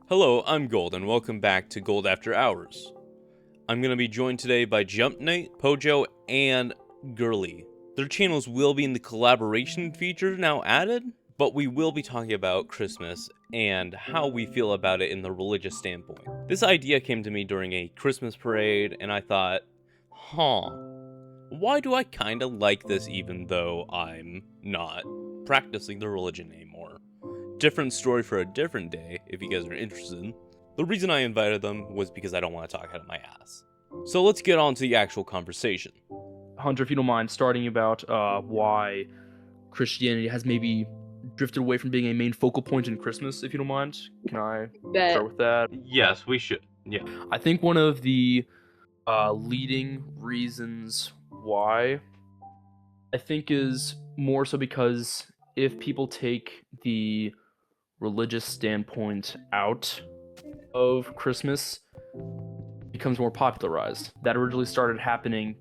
Hello, I'm Gold, and welcome back to Gold After Hours. I'm going to be joined today by Jump Knight, Pojo, and Girly. Their channels will be in the collaboration feature now added, but we will be talking about Christmas and how we feel about it in the religious standpoint. This idea came to me during a Christmas parade, and I thought, why do I kinda like this even though I'm not practicing the religion anymore? Different story for a different day, if you guys are interested. The reason I invited them was because I don't want to talk out of my ass. So let's get on to the actual conversation. Hunter, if you don't mind, starting about why Christianity has maybe drifted away from being a main focal point in Christmas, if you don't mind. Can I start with that? Yes, we should. Yeah. I think one of the leading reasons why, I think, is more so because if people take the religious standpoint out of Christmas, it becomes more popularized. That originally started happening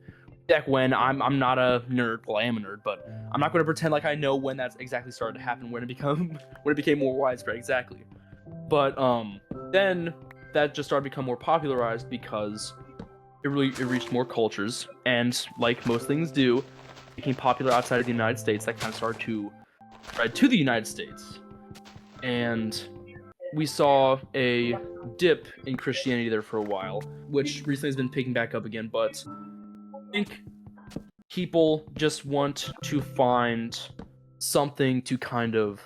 back when I'm not a nerd. Well, I am a nerd, but I'm not going to pretend like I know when that exactly started to happen, when it became more widespread exactly. But then that just started to become more popularized because it reached more cultures, and like most things do, it became popular outside of the United States. That kind of started to spread to the United States, and we saw a dip in Christianity there for a while, which recently has been picking back up again. But I think people just want to find something to kind of,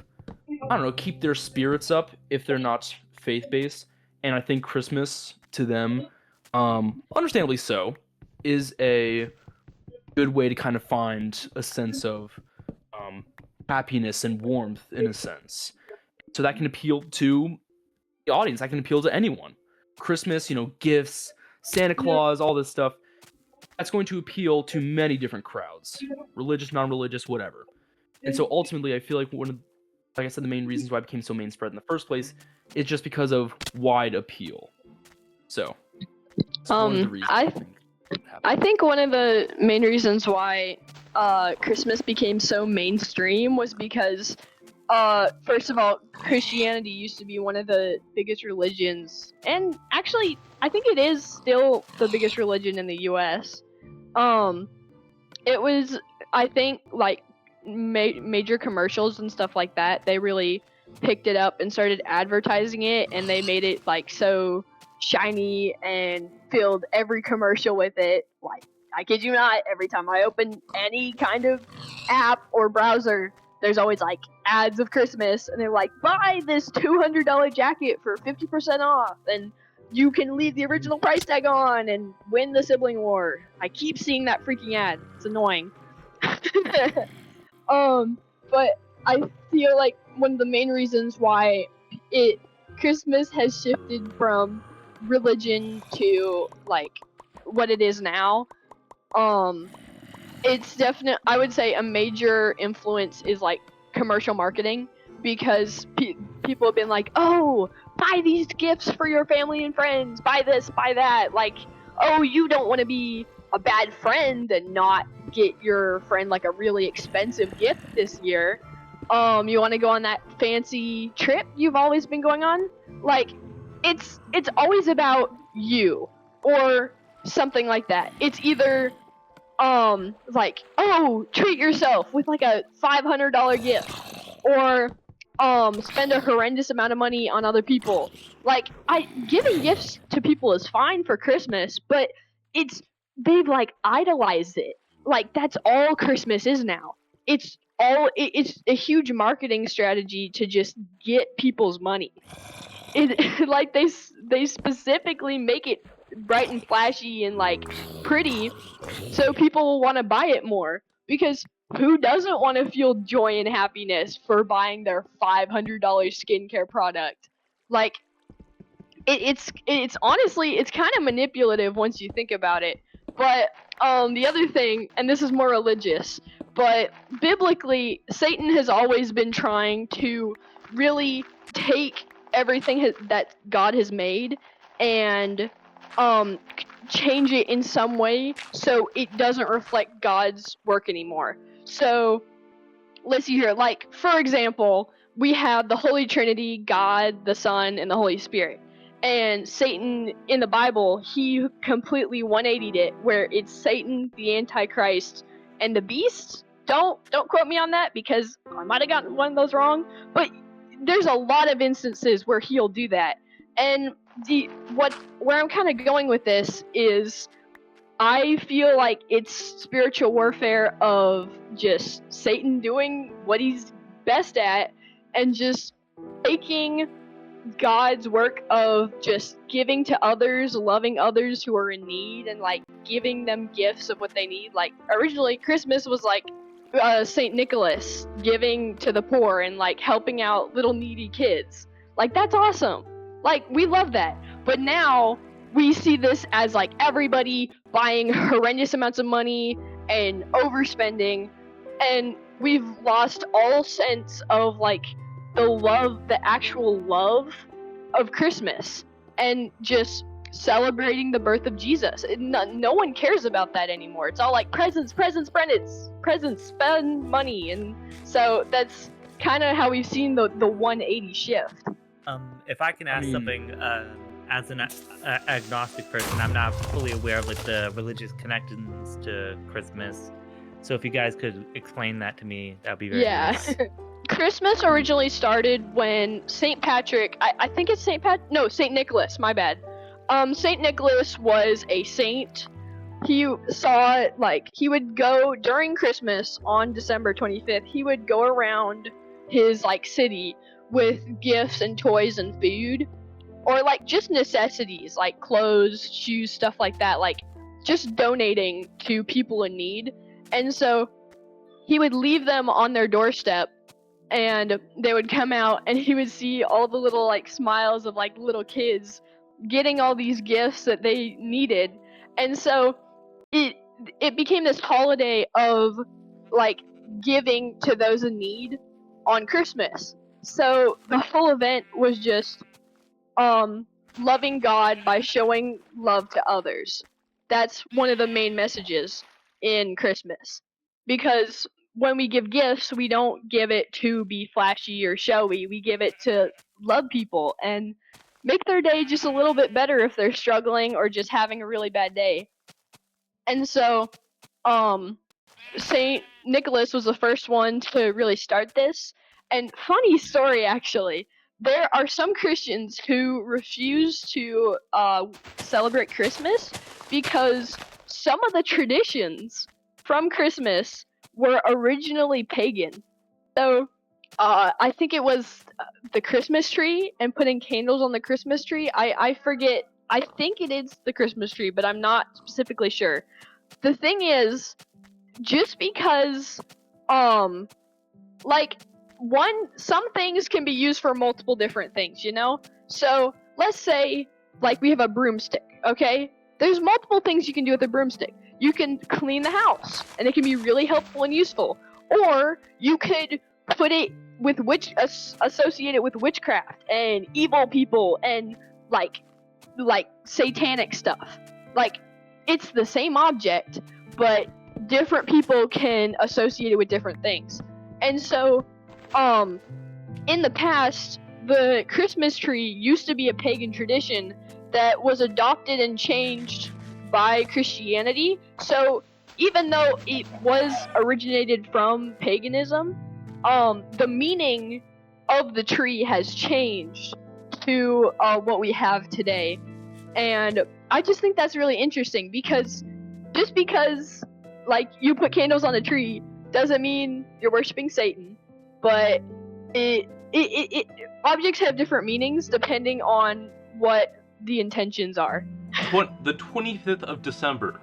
I don't know, keep their spirits up if they're not faith-based. And I think Christmas, to them, understandably so, is a good way to kind of find a sense of happiness and warmth, in a sense. So that can appeal to the audience. That can appeal to anyone. Christmas, gifts, Santa Claus, all this stuff. That's going to appeal to many different crowds, religious, non-religious, whatever. And so ultimately, I feel like like I said, the main reasons why it became so main spread in the first place is just because of wide appeal. So, that's one of the reasons I think one of the main reasons why Christmas became so mainstream was because, first of all, Christianity used to be one of the biggest religions, and actually, I think it is still the biggest religion in the U.S. It was, I think, like major commercials and stuff like that. They really picked it up and started advertising it, and they made it like so shiny and filled every commercial with it. Like, I kid you not, every time I open any kind of app or browser, there's always like ads of Christmas, and they're like, buy this $200 jacket for 50% off, and you can leave the original price tag on and win the sibling war. I keep seeing that freaking ad. It's annoying. But I feel like one of the main reasons why Christmas has shifted from religion to like what it is now, it's I would say a major influence is like commercial marketing, because people have been like, oh, buy these gifts for your family and friends, buy this, buy that. Like, oh, you don't want to be a bad friend and not get your friend like a really expensive gift this year. You want to go on that fancy trip you've always been going on. Like, it's always about you or something like that. It's either like, oh, treat yourself with like a $500 gift, or spend a horrendous amount of money on other people. Like, giving gifts to people is fine for Christmas, but they've like idolized it. Like, that's all Christmas is now. It's a huge marketing strategy to just get people's money. Like, they specifically make it bright and flashy and like pretty, so people will want to buy it more, because who doesn't want to feel joy and happiness for buying their $500 skincare product? Like, it's honestly, it's kind of manipulative once you think about it. But the other thing, and this is more religious, but biblically, Satan has always been trying to really take everything that God has made and change it in some way so it doesn't reflect God's work anymore. So let's see here, like, for example, we have the Holy Trinity, God, the Son, and the Holy Spirit. And Satan in the Bible, he completely 180'd it, where it's Satan, the Antichrist, and the beast. Don't quote me on that because I might have gotten one of those wrong. But there's a lot of instances where he'll do that. And where I'm kind of going with this is, I feel like it's spiritual warfare of just Satan doing what he's best at and just taking God's work of just giving to others, loving others who are in need, and like giving them gifts of what they need. Like originally, Christmas was like Saint Nicholas giving to the poor and like helping out little needy kids. Like that's awesome. Like we love that. But now we see this as like everybody buying horrendous amounts of money and overspending, and we've lost all sense of like the actual love of Christmas and just celebrating the birth of Jesus. No one cares about that anymore. It's all like presents, spend money. And so that's kind of how we've seen the 180 shift. If I can ask something, as an agnostic person, I'm not fully aware of like the religious connections to Christmas. So if you guys could explain that to me, that'd be very nice. Christmas originally started when St. Patrick, I think it's St. Nicholas, my bad. St. Nicholas was a saint. He would go during Christmas on December 25th, he would go around his like city with gifts and toys and food, or like just necessities like clothes, shoes, stuff like that, like just donating to people in need. And so he would leave them on their doorstep, and they would come out and he would see all the little like smiles of like little kids getting all these gifts that they needed. And so it became this holiday of like giving to those in need on Christmas. So the whole event was just loving God by showing love to others. That's one of the main messages in Christmas, because when we give gifts, we don't give it to be flashy or showy. We give it to love people and make their day just a little bit better if they're struggling or just having a really bad day. And so, Saint Nicholas was the first one to really start this. And funny story, actually, there are some Christians who refuse to celebrate Christmas because some of the traditions from Christmas were originally pagan. So I think it was the Christmas tree and putting candles on the Christmas tree. I forget. I think it is the Christmas tree, but I'm not specifically sure. The thing is, just because some things can be used for multiple different things, you know? So let's say like we have a broomstick, okay? There's multiple things you can do with a broomstick. You can clean the house, and it can be really helpful and useful. Or you could put it with associate it with witchcraft and evil people and like satanic stuff. Like it's the same object, but different people can associate it with different things. And so, in the past, the Christmas tree used to be a pagan tradition that was adopted and changed by Christianity. So even though it was originated from paganism, the meaning of the tree has changed to what we have today. And I just think that's really interesting, because just because like you put candles on a tree doesn't mean you're worshiping Satan, but objects have different meanings depending on what the intentions are. The 25th of December.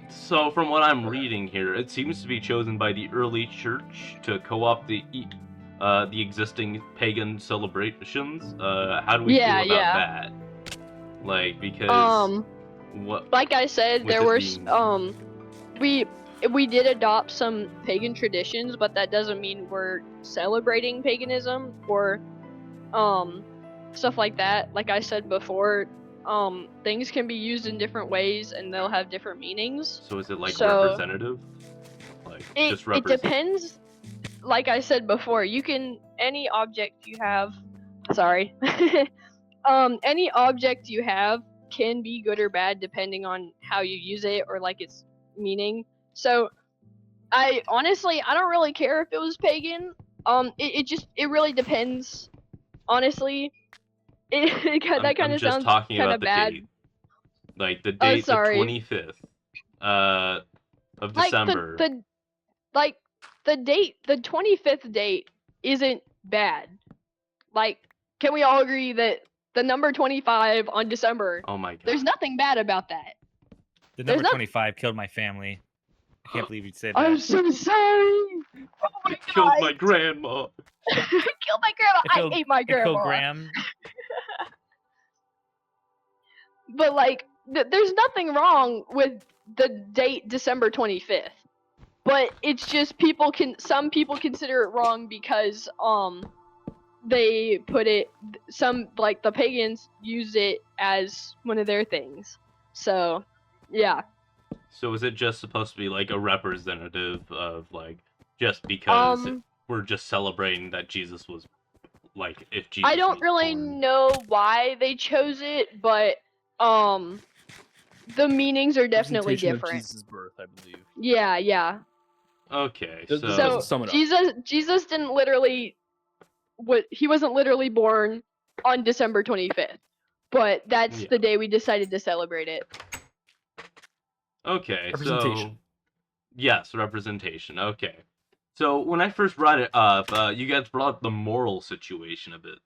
So from what I'm reading here, it seems to be chosen by the early church to co-opt the existing pagan celebrations. How do we feel about that? Like, because what? Like I said, there were we did adopt some pagan traditions, but that doesn't mean we're celebrating paganism or stuff like that. Like I said before, things can be used in different ways and they'll have different meanings. So is it like representative? Like just represent? It depends. like I said before, you can any object you have. Sorry. Any object you have can be good or bad depending on how you use it or like its meaning. So I honestly I don't really care if it was pagan. It really depends. Honestly, that kind I'm of just sounds talking kind about of the bad. date. Like the date, the Sorry. 25th of Like December. the date, the 25th date isn't bad. Like, can we all agree that the number 25 on December, Oh my god. there's nothing bad about that. The There's number not- 25 killed my family. I can't believe you'd say that. I'm so sorry. Oh my It killed god. my grandma. Killed my grandma. It killed- I ate my It killed grandma. Graham. But like, there's nothing wrong with the date December 25th. But it's just some people consider it wrong because they put it like the pagans use it as one of their things. So, yeah. So is it just supposed to be like a representative of like just because we're just celebrating that Jesus was like if Jesus I don't was really born? know why they chose it, but the meanings are definitely Representation of different. Jesus' birth, I believe. Yeah. Okay, Does- so does- sum it up. Jesus didn't literally he wasn't literally born on December 25th. But that's Yeah. the day we decided to celebrate it. okay, so Representation. yes, representation. Okay. So when I first brought it up, you guys brought up the moral situation a bit.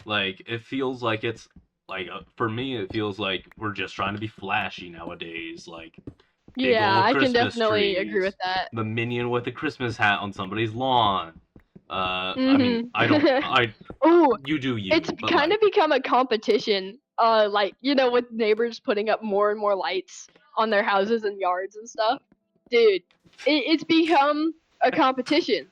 Like it feels like it's like for me, it feels like we're just trying to be flashy nowadays. Like big Yeah, old I can Christmas definitely trees, agree with that. the minion with a Christmas hat on somebody's lawn. I mean, Mhm. I don't. Ooh, You do you. it's but kind like, of become a competition. Like, with neighbors putting up more and more lights on their houses and yards and stuff. Dude, it's become a competition.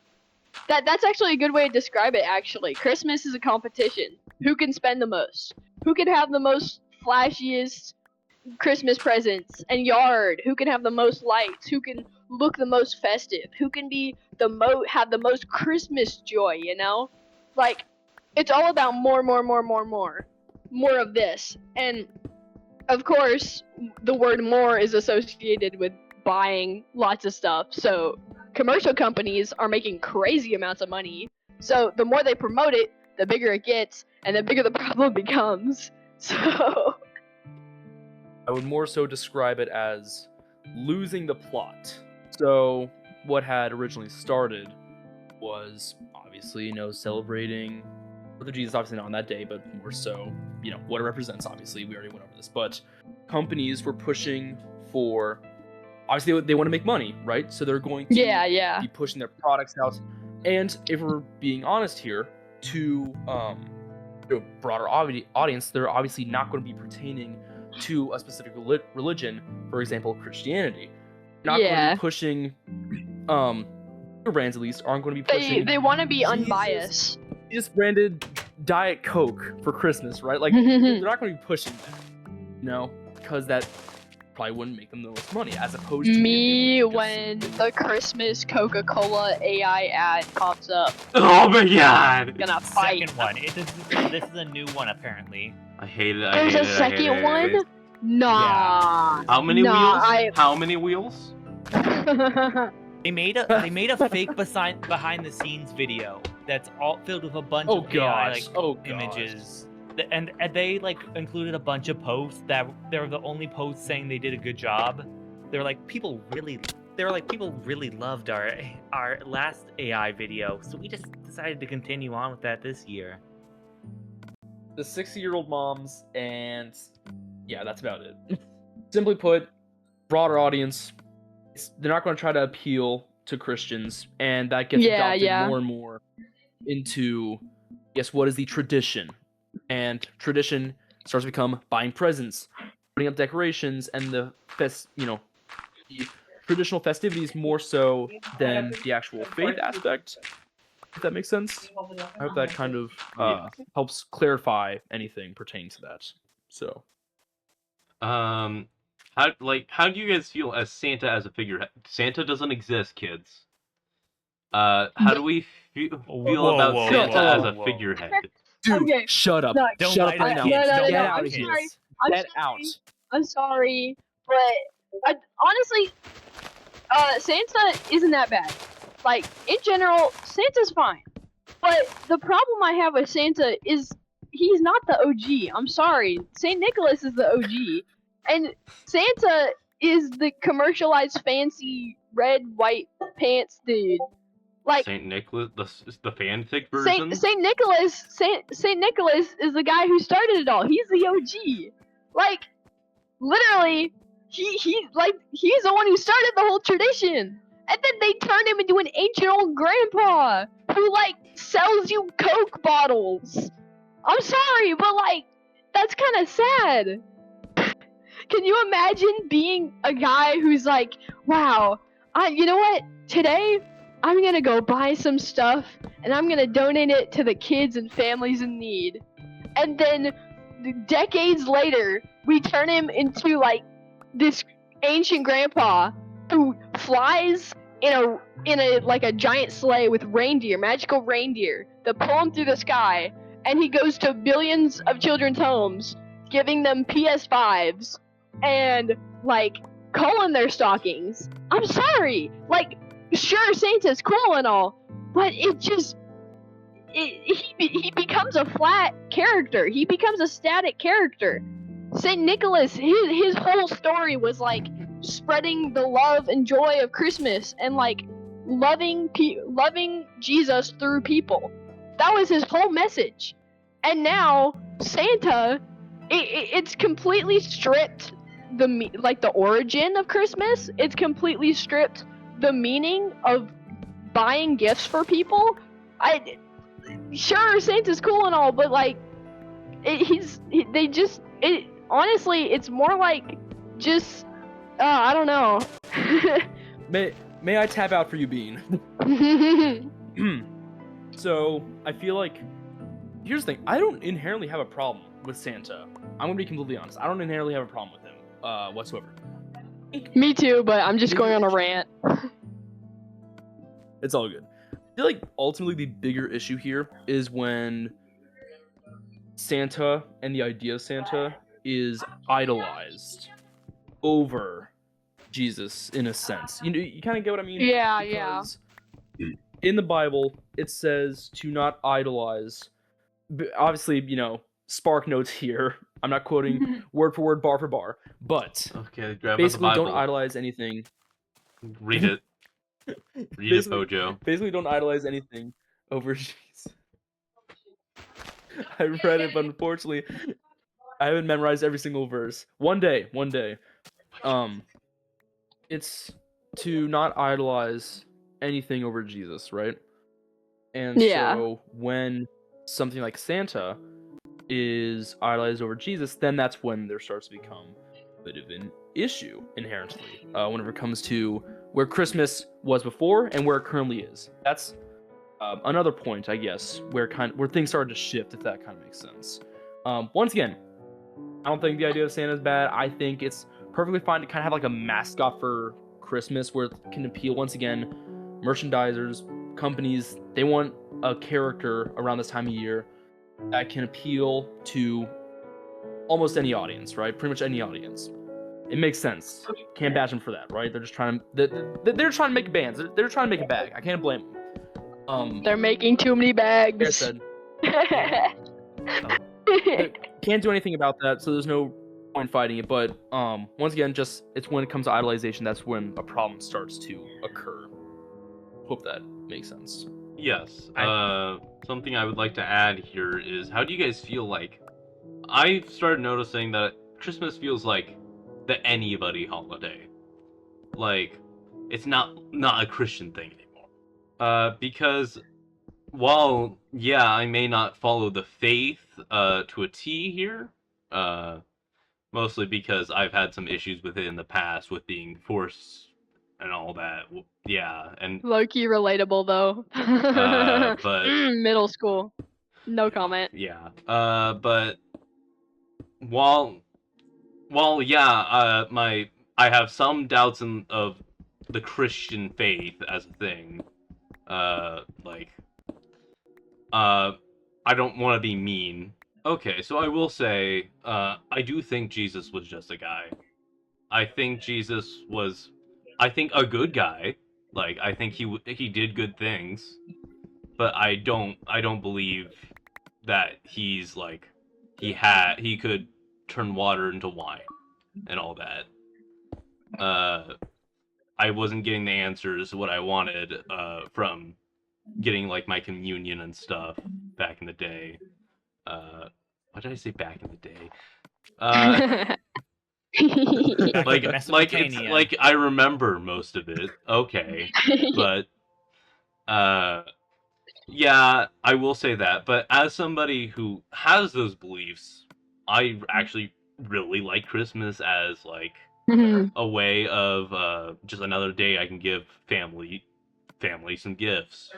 That's actually a good way to describe it, actually. Christmas is a competition. Who can spend the most? Who can have the most flashiest Christmas presents and yard? Who can have the most lights? Who can look the most festive? Who can be have the most Christmas joy, Like, it's all about more of this. And of course, the word more is associated with buying lots of stuff. So commercial companies are making crazy amounts of money. So the more they promote it, the bigger it gets, and the bigger the problem becomes. So I would more so describe it as losing the plot. So, what had originally started was obviously, celebrating the Jesus, obviously not on that day, but more so, what it represents. Obviously, we already went over this, but companies were pushing for, obviously, they want to make money, right? So they're going to yeah. be pushing their products out. And if we're being honest here, to a broader audience, they're obviously not going to be pertaining to a specific religion, for example, Christianity. Not going to be pushing, brands at least aren't going to be pushing. They want to be Jesus. unbiased. Jesus branded Diet Coke for Christmas, right? Like they're not going to be pushing that, because that probably wouldn't make them the most money, as opposed to Me when the Christmas Coca-Cola AI ad pops up. oh my god! Gonna fight. Second one. This is a new one apparently. I hate it. There's a second one? Nah. How many Nah, wheels? How many wheels? They made a fake behind the scenes video that's all filled with a bunch of AI images. And they included a bunch of posts that they were the only posts saying they did a good job. People really loved our last AI video, so we just decided to continue on with that this year. The 60-year-old moms, and yeah, that's about it. Simply put, broader audience, they're not going to try to appeal to Christians, and that gets adopted more and more into, what is the tradition? And tradition starts to become buying presents, putting up decorations, and the the traditional festivities more so than the actual faith aspect. If that makes sense. I hope that kind of helps clarify anything pertaining to that. So, how do you guys feel as Santa as a figure? Santa doesn't exist, kids. how do we feel Whoa, about whoa, Santa whoa, as a whoa. figurehead? Dude, Okay, shut up. no, Don't Shut lie up to right the now. kids. No, Don't Get lie out to of the here. kids. I'm Get sorry. out. I'm sorry, but honestly, Santa isn't that bad. Like in general, Santa's fine. But the problem I have with Santa is he's not the OG. I'm sorry, Saint Nicholas is the OG, and Santa is the commercialized fancy red white pants dude. Like Saint Nicholas, the fanfic version. Saint Nicholas is the guy who started it all. He's the OG. Like literally, he's the one who started the whole tradition. And then they turned him into an ancient old grandpa who like sells you Coke bottles. I'm sorry, but like that's kind of sad. Can you imagine being a guy who's like, wow, you know what? Today I'm gonna go buy some stuff and I'm gonna donate it to the kids and families in need. And then decades later, we turn him into like this ancient grandpa who flies in a like a giant sleigh with reindeer, magical reindeer that pull him through the sky, and he goes to billions of children's homes, giving them PS5s and like calling their stockings. I'm sorry, like sure Santa's cool and all, but he becomes a flat character. He becomes a static character. Saint Nicholas, his whole story was like spreading the love and joy of Christmas and like loving Jesus through people. That was his whole message. And now Santa, it's completely stripped the origin of Christmas. It's completely stripped the meaning of buying gifts for people. Sure, Santa's cool and all, but like, honestly, it's more like just, I don't know. May I tap out for you, Bean? So, I feel like, here's the thing, I don't inherently have a problem with Santa. I'm gonna be completely honest. I don't inherently have a problem with him, whatsoever. Me too, but I'm just going on a rant. It's all good. I feel like ultimately the bigger issue here is when Santa and the idea of Santa is idolized over Jesus in a sense. You kind of get what I mean? Yeah, yeah. Because in the Bible, it says to not idolize. Obviously, spark notes here. I'm not quoting word for word, bar for bar, but Okay, grab basically out the Bible. don't idolize anything. Read it. Read it, Bojo. Basically, don't idolize anything over Jesus. I read it, but unfortunately, I haven't memorized every single verse. One day. It's to not idolize anything over Jesus, right? And Yeah. so when something like Santa is idolized over Jesus, then that's when there starts to become a bit of an issue inherently. Whenever it comes to where Christmas was before and where it currently is. That's another point, I guess, where things started to shift, if that kind of makes sense. Once again, I don't think the idea of Santa is bad. I think it's perfectly fine to kind of have like a mascot for Christmas where it can appeal. Once again, merchandisers, companies, they want a character around this time of year that can appeal to almost any audience, right? Pretty much any audience. It makes sense. Can't bash them for that, right? They're just trying to they're trying to make bands. They're trying to make a bag. I can't blame them. They're making too many Like I bags. said, can't do anything about that, so there's no point fighting it. But once again, just it's when it comes to idolization, that's when a problem starts to occur. Hope that makes sense. Yes. Something I would like to add here is, how do you guys feel like? I've started noticing that Christmas feels like the anybody holiday. Like, it's not a Christian thing anymore. Because while, yeah, I may not follow the faith to a T here, mostly because I've had some issues with it in the past with being forced and all that. Yeah, and Low-key relatable though. but Middle school. No comment. yeah, but while yeah, I have some doubts of the Christian faith as a thing. Like, I don't want to be mean. Okay, so I will say, I do think Jesus was just a guy. I think Jesus was, I think, a good guy. Like, I think he did good things, but I don't believe that he's like he could turn water into wine and all that. I wasn't getting the answers what I wanted from getting like my communion and stuff back in the day. What did I say back in the day? Back Like in it's Mesopotamia. like I remember most of it. Okay, but yeah, I will say that. But as somebody who has those beliefs, I actually really like Christmas as like a way of just another day I can give family some gifts.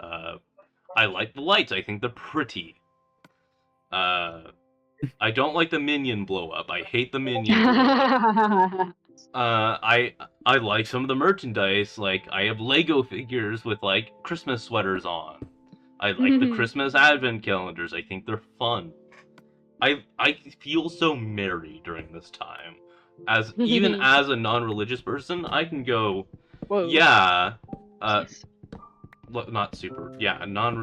I like the lights. I think they're pretty. I don't like the minion blow up. I hate the minion blow up. I like some of the merchandise. Like I have Lego figures with like Christmas sweaters on. I like the Christmas advent calendars. I think they're fun. I feel so merry during this time. As even as a non-religious person, I can go, Whoa. yeah, Jeez. not super. Yeah, not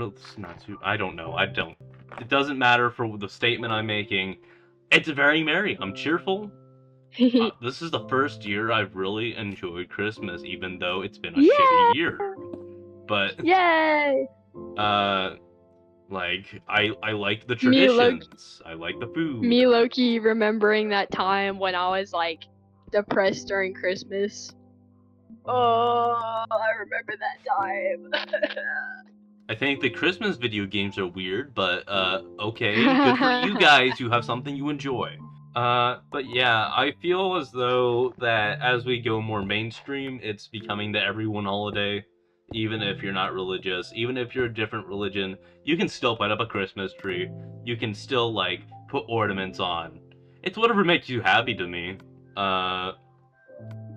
super. I don't know. I don't. It doesn't matter for the statement I'm making. It's very merry. I'm cheerful. This is the first year I've really enjoyed Christmas, even though it's been a shitty year. But Yay! like I like the traditions. I like the food. Me low-key remembering that time when I was like depressed during Christmas. Oh, I remember that time. I think the Christmas video games are weird, but okay, good for you guys who have something you enjoy. But yeah, I feel as though that as we go more mainstream, it's becoming the everyone holiday. Even if you're not religious, even if you're a different religion, you can still put up a Christmas tree. You can still like put ornaments on. It's whatever makes you happy to me. I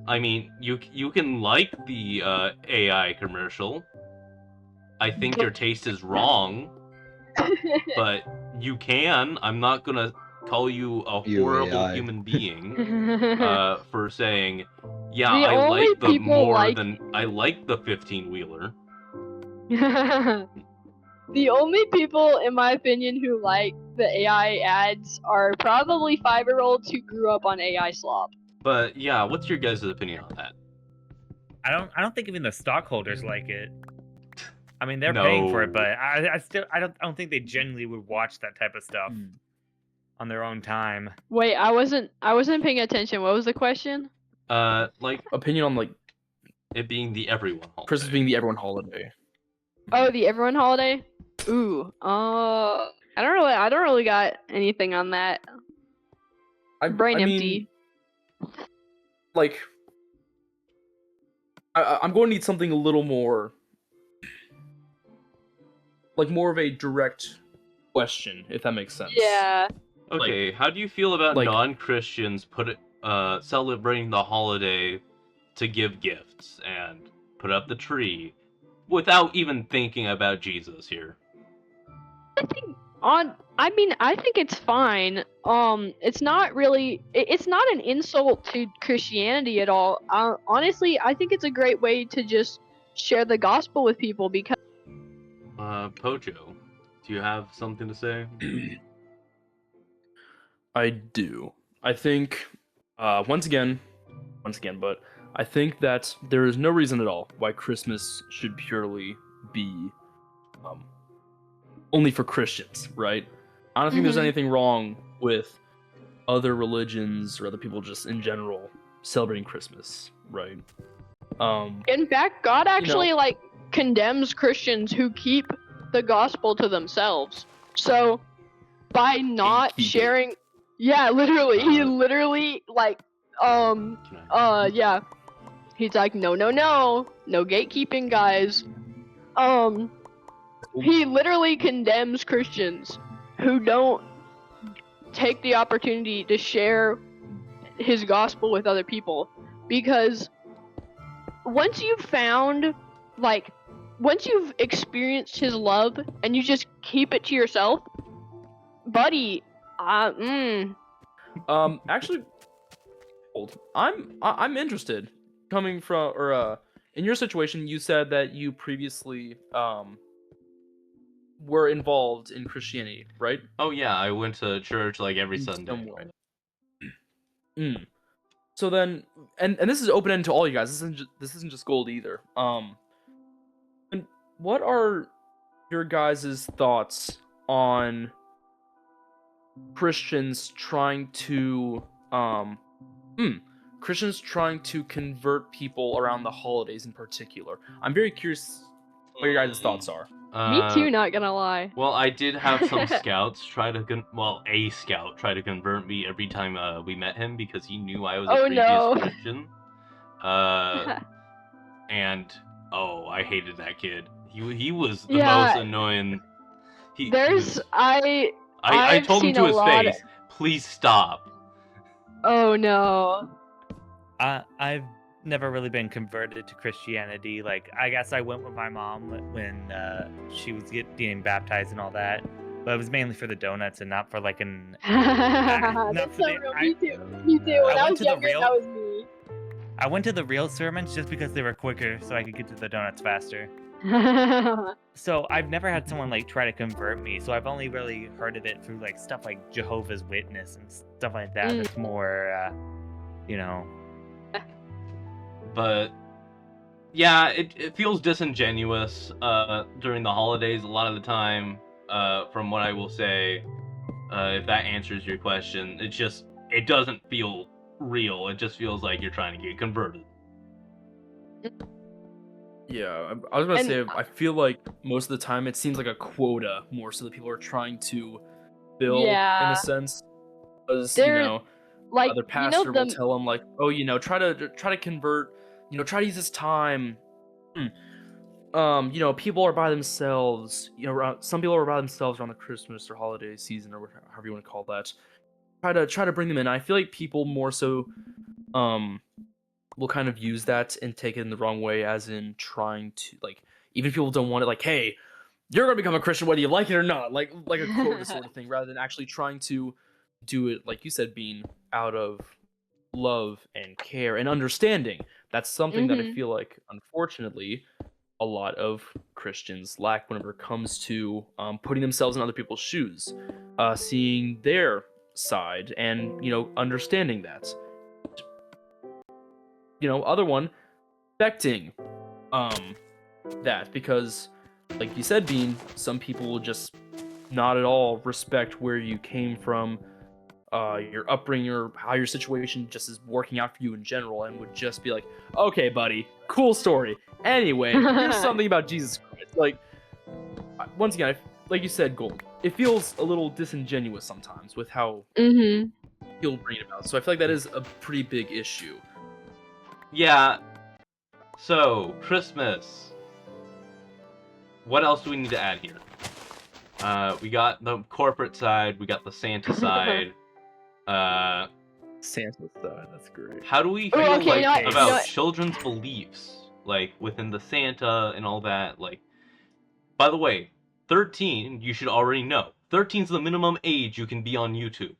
mean, you can like the AI commercial. I think your taste is wrong, but you can. I'm not gonna call you a horrible human being for saying, yeah, I like the I like the 15-wheeler. The only people, in my opinion, who like the AI ads are probably 5-year-olds who grew up on AI slop. But yeah, what's your guys' opinion on that? I don't think even the stockholders like it. I mean, they're paying for it, but I don't think they genuinely would watch that type of stuff on their own time. Wait, I wasn't paying attention. What was the question? Like Opinion on like it being the everyone holiday. Christmas being the everyone holiday. Oh, the everyone holiday? Ooh, I don't really got anything on that. Brain empty. Like, I'm going to need something a little more, like more of a direct question, if that makes sense. Yeah. Okay, how do you feel about non-Christians celebrating the holiday to give gifts and put up the tree without even thinking about Jesus here? I think it's fine. It's not really. It's not an insult to Christianity at all. Honestly, I think it's a great way to just share the gospel with people because. Pojo, do you have something to say? I do. I think, once again, but I think that there is no reason at all why Christmas should purely be only for Christians, right? I don't think there's anything wrong with other religions or other people just in general celebrating Christmas, right? In fact, God actually condemns Christians who keep the gospel to themselves. So by not sharing, yeah, literally, he literally yeah, he's like, no gatekeeping, guys. He literally condemns Christians who don't take the opportunity to share his gospel with other people, because once you've found once you've experienced his love and you just keep it to yourself, buddy, Actually, hold. I'm interested. Coming from in your situation, you said that you previously were involved in Christianity, right? Oh yeah, I went to church like every In Sunday. some way. So then, and this is open ended to all you guys. This isn't just Gold either. And what are your guys' thoughts on Christians trying to convert people around the holidays in particular? I'm very curious what your guys' thoughts are. me too, not gonna lie. Well, I did have some scouts try to a scout try to convert me every time we met him because he knew I was a Oh, previous no. Christian. And I hated that kid. He was the Yeah. most annoying. I I told him seen to a his lot face, please stop. Oh no. I've never really been converted to Christianity. Like, I guess I went with my mom when she was getting baptized and all that. But it was mainly for the donuts and not for like an. That's so for the- real. I- Me too. Me too. When I I went was to the younger, real- that was me. I went to the real sermons just because they were quicker, so I could get to the donuts faster. So I've never had someone like try to convert me. So I've only really heard of it through like stuff like Jehovah's Witness and stuff like that. It's more, you know. But yeah, it feels disingenuous during the holidays a lot of the time. From what I will say, if that answers your question, it doesn't feel real. It just feels like you're trying to get converted. Yeah, I was gonna And- say I feel like most of the time it seems like a quota more so that people are trying to fill in Yeah. a sense. Because There- like, their you pastor know, will tell them like, oh, try to convert, try to use this time. People are by themselves. Some people are by themselves around the Christmas or holiday season or however you want to call that. Try to bring them in. I feel like people more so, will kind of use that and take it in the wrong way, as in trying to even if people don't want it, like, hey, you're gonna become a Christian whether you like it or not, like a quota sort of thing, rather than actually trying to do it, like you said, being out of love and care and understanding. That's something that I feel like, unfortunately, a lot of Christians lack whenever it comes to putting themselves in other people's shoes, seeing their side, and understanding that. Other one, respecting that, because, like you said, Bean, some people will just not at all respect where you came from, your upbringing, or how your situation just is working out for you in general, and would just be like, okay, buddy, cool story. Anyway, here's something about Jesus Christ. Like, once again, like you said, Gold, it feels a little disingenuous sometimes with how he'll bring it about. So I feel like that is a pretty big issue. Yeah. So, Christmas. What else do we need to add here? We got the corporate side, we got the Santa side. Santa side, that's great. How do we feel okay, about children's beliefs, like within the Santa and all that? Like, by the way, 13, you should already know. 13 is the minimum age you can be on YouTube.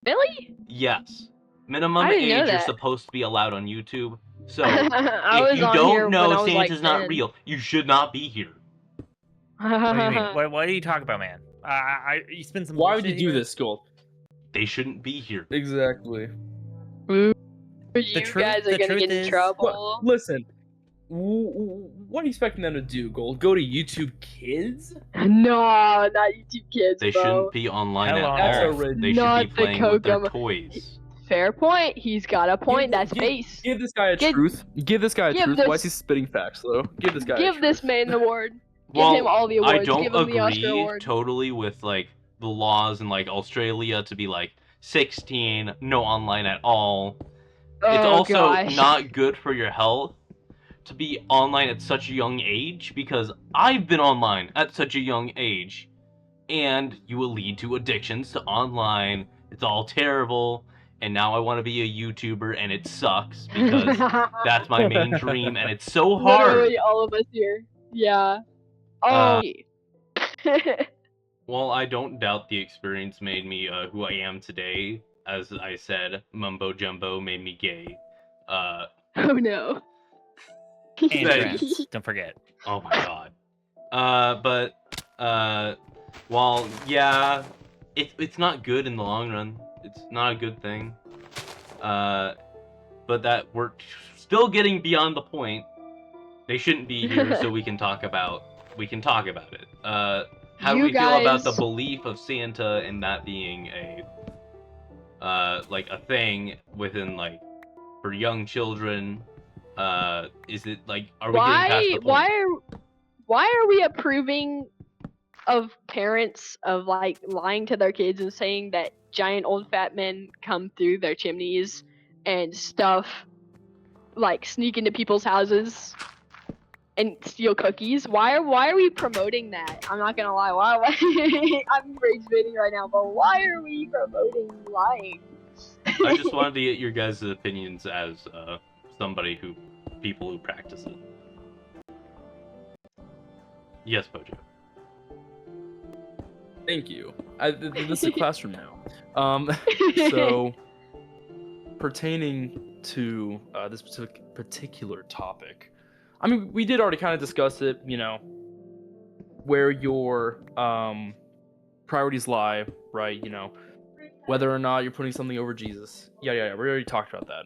Really? Yes. Minimum I didn't know age you're that. supposed to be allowed on YouTube. So, I if was you on here don't when know I was, Santa's like, not 10. real, you should not be here. What do you mean? What are you talking about, man? You spend some. Why would you bullshit do here? this, Gold? They shouldn't be here. Exactly. You truth- guys are the gonna truth get in is- trouble. Listen, what are you expecting them to do, Gold? Go to YouTube Kids? No, not YouTube Kids, They bro. shouldn't be online Hello. at That's all. already- They should Not be the playing with their Kokomo- toys. Fair point. He's got a point. That's base. Give this guy a Give- truth. Give this guy a give truth. this- Why is he spitting facts, though? Give this guy a Give truth. this man the award. Well, Give him all the awards. I don't Give him the Oscar agree award. totally with like the laws in like Australia to be like 16, no online at all. It's Oh, also gosh. not good for your health to be online at such a young age, because I've been online at such a young age, and you will lead to addictions to online. It's all terrible. and now I want to be a YouTuber, and it sucks because that's my main dream, and it's so hard. Literally all of us here. Yeah. Oh. Well, I don't doubt the experience made me who I am today. As I said, mumbo jumbo made me gay. Oh no. And trans, don't forget. Oh my god. While yeah, it's not good in the long run. It's not a good thing. But that we're still getting beyond the point. They shouldn't be here, so we can talk about it. How do we feel about the belief of Santa and that being a like a thing within like for young children? Is it like are we getting past the point? Why are we approving of parents of like lying to their kids and saying that giant old fat men come through their chimneys and stuff, like sneak into people's houses and steal cookies? Why are we promoting that? I'm not gonna lie. Why I'm rage baiting right now, but why are we promoting lying? I just wanted to get your guys' opinions as people who practice it. Yes, Pojo. Thank you. This is a classroom now. So, pertaining to this particular topic, I mean, we did already kind of discuss it, you know, where your priorities lie, right? You know, whether or not you're putting something over Jesus. Yeah. We already talked about that.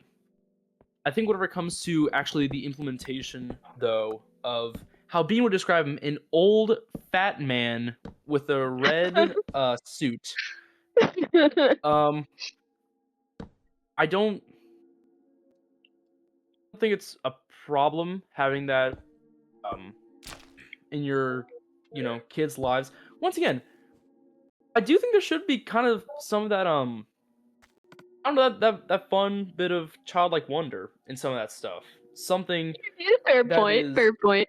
I think whenever it comes to actually the implementation, though, of how Bean would describe him, an old fat man with a red suit. I don't think it's a problem having that in your, you know, kids' lives. Once again, I do think there should be kind of some of that I don't know, that fun bit of childlike wonder in some of that stuff. Something. Fair point. Fair point.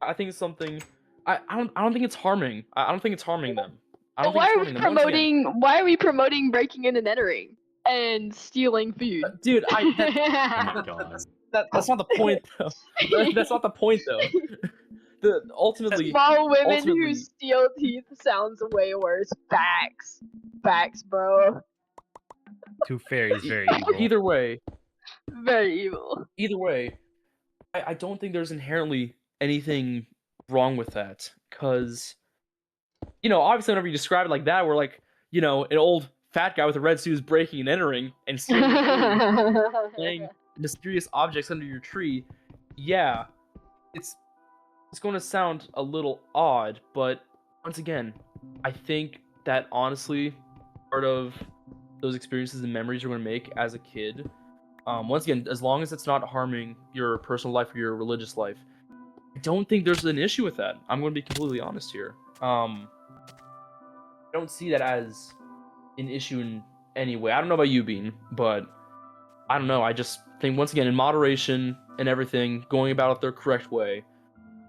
I think it's something. I don't think it's harming. I don't think it's harming them. Why are we promoting breaking in and entering and stealing food? Dude, Oh my god. That's not the point though. That's not the point though. Ultimately, small women who steal teeth sounds way worse. Facts, bro. Two fairies, very evil. Either way, very evil. Either way, I don't think there's inherently anything wrong with that, because, you know, obviously whenever you describe it like that, we're like, you know, an old fat guy with a red suit is breaking and entering and playing mysterious objects under your tree. Yeah, it's going to sound a little odd, but once again, I think that honestly, part of those experiences and memories you're going to make as a kid, once again, as long as it's not harming your personal life or your religious life, I don't think there's an issue with that. I'm going to be completely honest here. I don't see that as an issue in any way. I don't know about you, Bean, but I don't know. I just think, once again, in moderation and everything, going about it the correct way,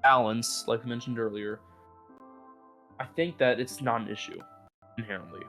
balance, like we mentioned earlier, I think that it's not an issue inherently.